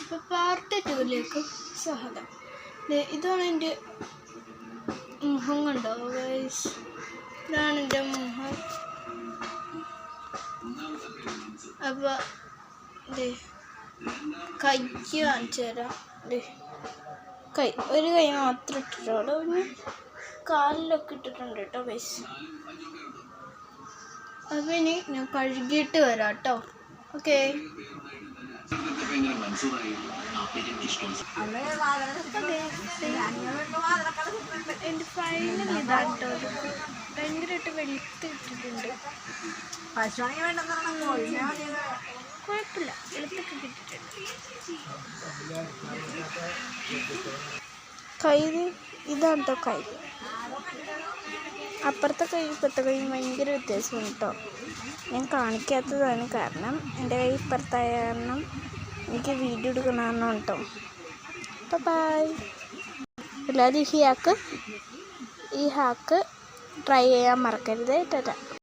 അപ്പോൾ പാർട്ട് 2ലേക്ക് സ്വാഗതം. ഇതാണ് എൻ്റെ മുഖം കണ്ടോ ഗൈസ്, ഇതാണ് എൻ്റെ മുഖം. അപ്പോൾ കൈ കാണിച്ചു തരാം. കൈ ഒരു കൈ മാത്രം ഇട്ടിട്ടുള്ളൂ, പിന്നെ കാലിലൊക്കെ ഇട്ടിട്ടുണ്ട് കേട്ടോ ഗൈസ്. അപ്പോൾ ഇനി ഞാൻ കഴുകിയിട്ട് വരാം കേട്ടോ. ഓക്കെ. എൻ്റെ ഫൈനൽ ഇതാണ് കേട്ടോ. ഭയങ്കരമായിട്ട് വെളുത്തിട്ടിട്ടുണ്ട്. കുഴപ്പമില്ല, വെളുത്തൊക്കെ കിട്ടിയിട്ടുണ്ട്. കൈ ഇതാണ് കേട്ടോ കൈ. അപ്പുറത്തെ കൈ ഇപ്പുറത്തെ കൈ ഭയങ്കര വ്യത്യാസമാണ് കേട്ടോ. ഞാൻ കാണിക്കാത്തതാണ്, കാരണം എൻ്റെ കൈ ഇപ്പുറത്തായ കാരണം എനിക്ക് വീഡിയോ എടുക്കണമെന്നാണ് കേട്ടോ. അപ്പോൾ ബൈ. എല്ലാവരും ഈ ഹാക്ക് ട്രൈ ചെയ്യാൻ മറക്കരുത്. ടാറ്റ.